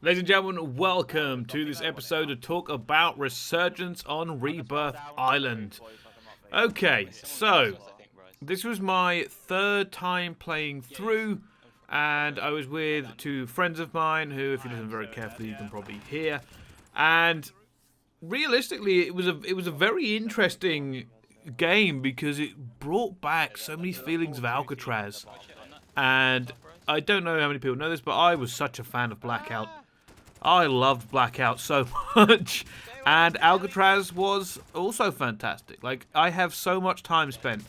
Ladies and gentlemen, welcome to this episode to talk about Resurgence on Rebirth Island. Okay, so this was my third time playing through, and I was with two friends of mine who, if you listen very carefully, you can probably hear. And realistically, it was a very interesting game because it brought back so many feelings of Alcatraz. And I don't know how many people know this, but I was such a fan of Blackout. I loved Blackout so much, and Alcatraz was also fantastic. Like, I have so much time spent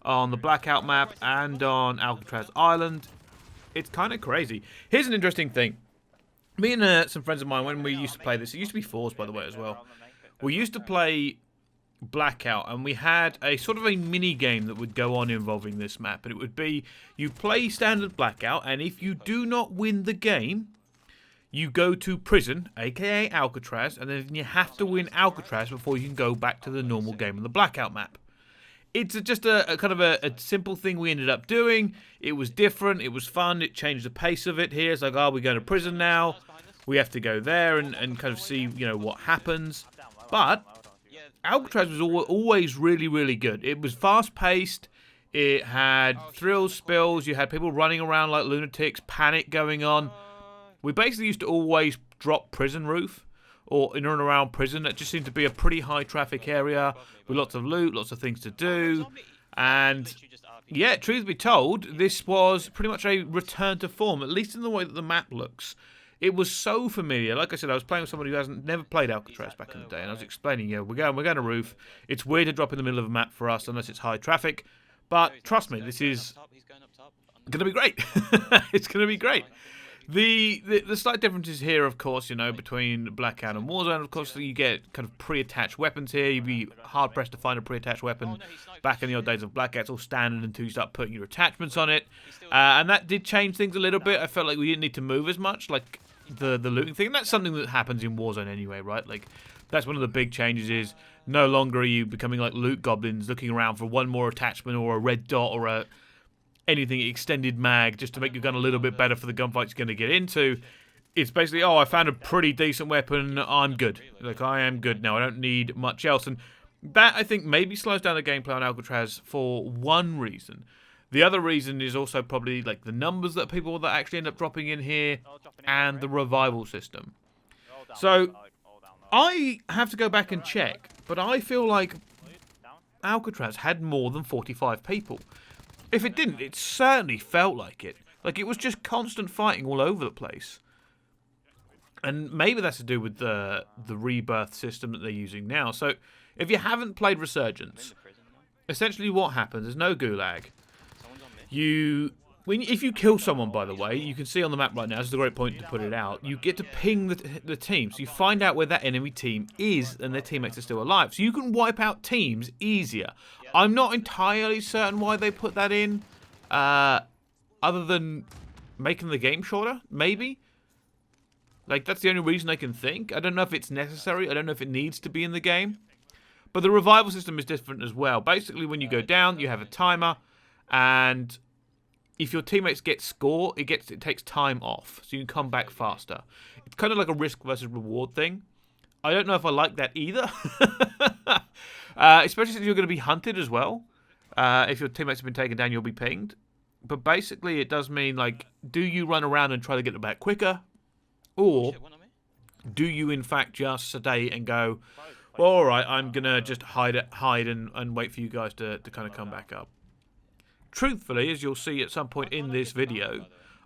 on the Blackout map and on Alcatraz Island. It's kind of crazy. Here's an interesting thing. Me and some friends of mine, when we used to play this, it used to be fours, by the way, as well. We used to play Blackout, and we had a sort of a mini game that would go on involving this map, and it would be you play standard Blackout, and if you do not win the game, you go to prison, aka Alcatraz, and then you have to win Alcatraz before you can go back to the normal game on the Blackout map. It's just a kind of a simple thing we ended up doing. It was different, it was fun, it changed the pace of it. Here it's like, oh, we're going to prison now. We have to go there and kind of see, you know, what happens. But Alcatraz was always really, really good. It was fast-paced. It had thrills, spills. You had people running around like lunatics, panic going on. We basically used to always drop prison roof, or in and around prison. It just seemed to be a pretty high traffic area with lots of loot, lots of things to do. And yeah, truth be told, this was pretty much a return to form, at least in the way that the map looks. It was so familiar. Like I said, I was playing with somebody who never played Alcatraz back in the day, and I was explaining, yeah, we're going to roof. It's weird to drop in the middle of a map for us unless it's high traffic, but trust me, this is going to be great. It's going to be great. The slight differences here, of course, you know, between Blackout and Warzone, of course, you get kind of pre-attached weapons here. You'd be hard-pressed to find a pre-attached weapon back in the old days of Blackout. It's all standard until you start putting your attachments on it. And that did change things a little bit. I felt like we didn't need to move as much, like the looting thing. And that's something that happens in Warzone anyway, right? Like, that's one of the big changes is no longer are you becoming like loot goblins looking around for one more attachment or a red dot or a anything extended mag just to make your gun a little bit better for the gunfight you're going to get into. It's basically, oh, I found a pretty decent weapon, I'm good. Like, I am good now, I don't need much else. And that, I think, maybe slows down the gameplay on Alcatraz for one reason. The other reason is also probably, like, the numbers that people that actually end up dropping in here and the revival system. So, I have to go back and check, but I feel like Alcatraz had more than 45 people. If it didn't, it certainly felt like it. Like, it was just constant fighting all over the place. And maybe that's to do with the rebirth system that they're using now. So, if you haven't played Resurgence, essentially what happens, there's no gulag. If you kill someone, by the way, you can see on the map right now, this is a great point to put it out, you get to ping the team. So you find out where that enemy team is and their teammates are still alive. So you can wipe out teams easier. I'm not entirely certain why they put that in, other than making the game shorter, maybe. Like, that's the only reason I can think. I don't know if it's necessary. I don't know if it needs to be in the game. But the revival system is different as well. Basically, when you go down, you have a timer, and if your teammates get score, it takes time off, so you can come back faster. It's kind of like a risk versus reward thing. I don't know if I like that either. Especially since you're going to be hunted as well. If your teammates have been taken down, you'll be pinged. But basically, it does mean, like, do you run around and try to get them back quicker? Or do you, in fact, just sedate and go, well, all right, I'm going to just hide and wait for you guys to kind of come back up. Truthfully, as you'll see at some point in this video,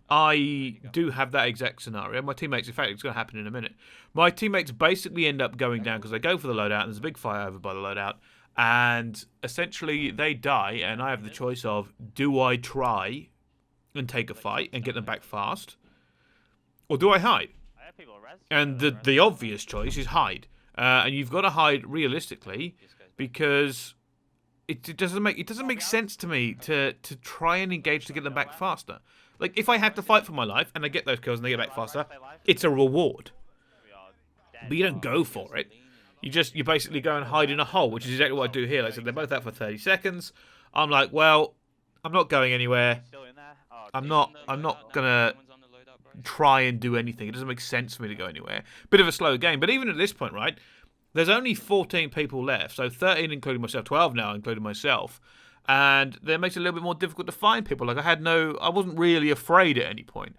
I do have that exact scenario. My teammates, in fact, it's going to happen in a minute. My teammates basically end up going down because they go for the loadout, and there's a big fire over by the loadout, and essentially they die, and I have the choice of, do I try and take a fight and get them back fast, or do I hide? And the obvious choice is hide. And you've got to hide realistically because it doesn't make sense to me to try and engage to get them back faster. Like, if I have to fight for my life and I get those kills and they get back faster, it's a reward. But you don't go for it. You basically go and hide in a hole, which is exactly what I do here. Like I said, they're both out for 30 seconds. I'm like, well, I'm not going anywhere. Still in there? Oh, I'm okay. not gonna try and do anything. It doesn't make sense for me to go anywhere. Bit of a slow game, but even at this point, right? There's only 14 people left, so 13 including myself, 12 now including myself, and that makes it a little bit more difficult to find people. Like I wasn't really afraid at any point.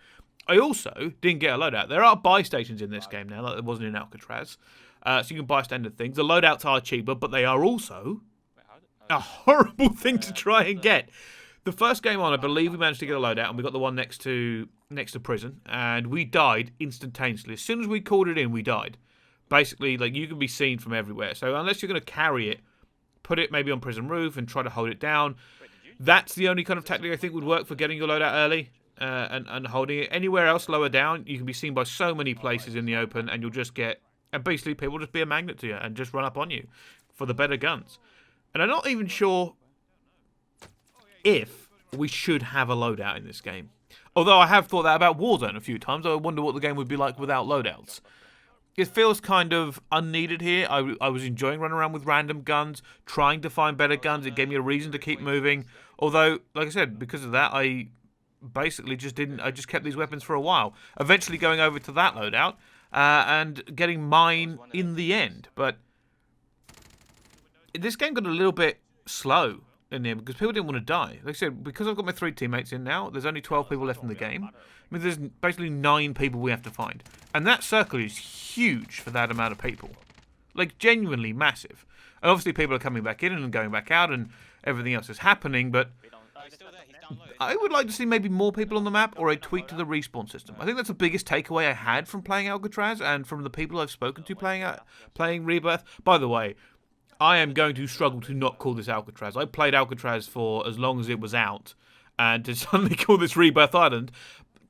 I also didn't get a loadout. There are buy stations in this game now, like there wasn't in Alcatraz, so you can buy standard things. The loadouts are cheaper, but they are also a horrible thing to try and get. The first game on, I believe we managed to get a loadout, and we got the one next to prison, and we died instantaneously. As soon as we called it in, we died. Basically, like, you can be seen from everywhere. So unless you're going to carry it, put it maybe on prison roof and try to hold it down. That's the only kind of tactic I think would work for getting your loadout early and holding it. Anywhere else lower down, you can be seen by so many places in the open, and you'll just get... And basically, people will just be a magnet to you and just run up on you for the better guns. And I'm not even sure if we should have a loadout in this game. Although I have thought that about Warzone a few times. I wonder what the game would be like without loadouts. It feels kind of unneeded here. I was enjoying running around with random guns, trying to find better guns. It gave me a reason to keep moving. Although, like I said, because of that, I basically just didn't... I just kept these weapons for a while. Eventually going over to that loadout and getting mine in the end. But this game got a little bit slow in the end because people didn't want to die. Like I said, because I've got my 3 teammates in now, there's only 12 people left in the game. I mean, there's basically 9 people we have to find. And that circle is huge for that amount of people. Like, genuinely massive. And obviously people are coming back in and going back out and everything else is happening, but I would like to see maybe more people on the map or a tweak to the respawn system. I think that's the biggest takeaway I had from playing Alcatraz and from the people I've spoken to playing Rebirth. By the way, I am going to struggle to not call this Alcatraz. I played Alcatraz for as long as it was out, and to suddenly call this Rebirth Island...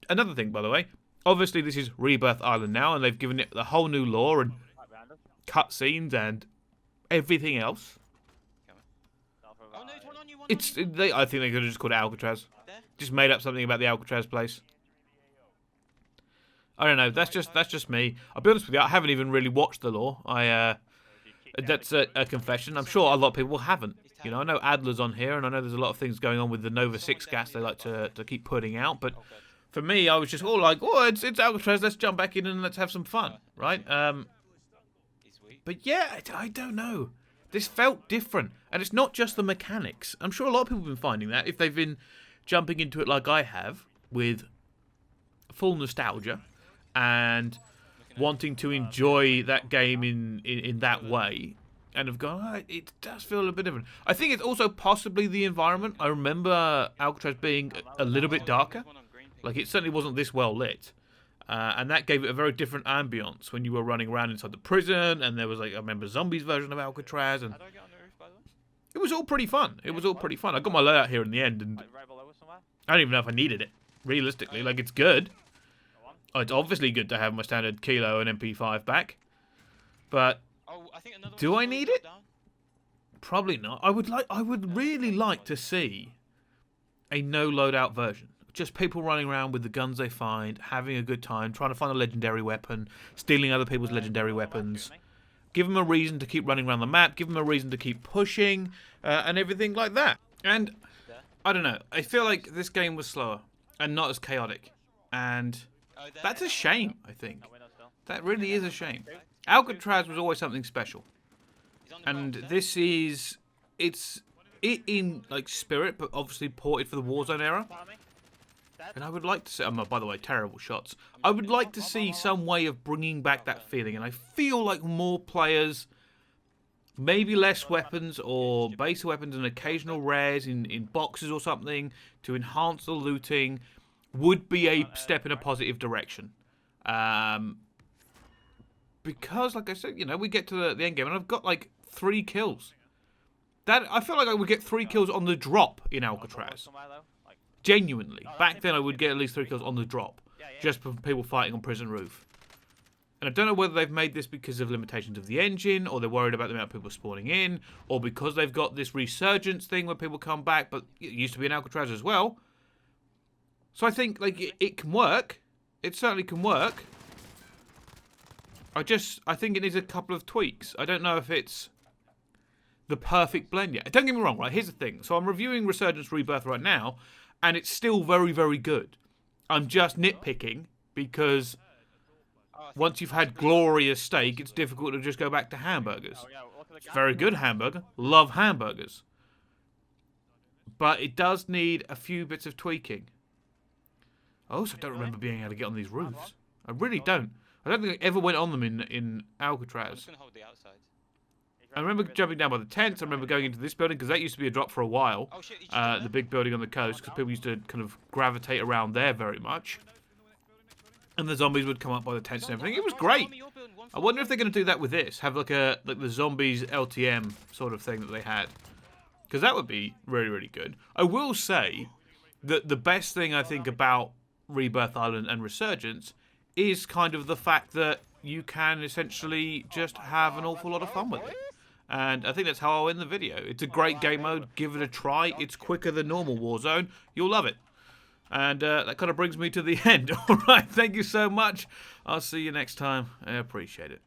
Another thing, by the way, obviously this is Rebirth Island now, and they've given it the whole new lore and cutscenes and everything else. I think they could have just called it Alcatraz. Just made up something about the Alcatraz place. I don't know. That's just me. I'll be honest with you. I haven't even really watched the lore. That's a confession. I'm sure a lot of people haven't. You know, I know Adler's on here, and I know there's a lot of things going on with the Nova 6 gas they like to keep putting out, but for me, I was just all like, oh, it's Alcatraz, let's jump back in and let's have some fun, right? But yeah, I don't know. This felt different, and it's not just the mechanics. I'm sure a lot of people have been finding that, if they've been jumping into it like I have, with full nostalgia, and wanting to enjoy that game in that way, and have gone, oh, it does feel a little bit different. I think it's also possibly the environment. I remember Alcatraz being a little bit darker. Like, it certainly wasn't this well lit. And that gave it a very different ambience when you were running around inside the prison, and there was, like, I remember Zombies version of Alcatraz, and it was all pretty fun. It was all pretty fun. I got my layout here in the end, and I don't even know if I needed it, realistically. Like, it's good. It's obviously good to have my standard Kilo and MP5 back, but do I need it? Probably not. I would really like to see a no loadout version. Just people running around with the guns they find, having a good time, trying to find a legendary weapon, stealing other people's legendary weapons. Give them a reason to keep running around the map, give them a reason to keep pushing, and everything like that. And, I don't know, I feel like this game was slower and not as chaotic. And that's a shame, I think. That really is a shame. Alcatraz was always something special. And this is... It's in, like, spirit, but obviously ported for the Warzone era. And I would like to see... by the way, terrible shots. I would like to see some way of bringing back that feeling. And I feel like more players... Maybe less weapons or base weapons and occasional rares in boxes or something to enhance the looting would be a step in a positive direction. Because, like I said, you know, we get to the end game and I've got, like, 3 kills. I feel like I would get 3 kills on the drop in Alcatraz. Genuinely. Back then I would get at least 3 kills on the drop. Just from people fighting on prison roof. And I don't know whether they've made this because of limitations of the engine, or they're worried about the amount of people spawning in, or because they've got this resurgence thing where people come back, but it used to be in Alcatraz as well. So I think, like, it can work. It certainly can work. I think it needs a couple of tweaks. I don't know if it's the perfect blend yet. Don't get me wrong, right? Here's the thing. So I'm reviewing Resurgence Rebirth right now, and it's still very, very good. I'm just nitpicking because once you've had glorious steak, it's difficult to just go back to hamburgers. It's very good hamburger. Love hamburgers. But it does need a few bits of tweaking. I also don't remember being able to get on these roofs. I really don't. I don't think I ever went on them in Alcatraz. I remember jumping down by the tents. I remember going into this building, because that used to be a drop for a while. The big building on the coast, because people used to kind of gravitate around there very much. And the zombies would come up by the tents and everything. It was great. I wonder if they're going to do that with this. Have like the zombies LTM sort of thing that they had. Because that would be really, really good. I will say that the best thing I think about Rebirth Island and Resurgence is kind of the fact that you can essentially just have an awful lot of fun with it. And I think that's how I'll end the video. It's a great game mode. Give it a try. It's quicker than normal Warzone. You'll love it. And that kind of brings me to the end. All right, thank you so much. I'll see you next time. I appreciate it.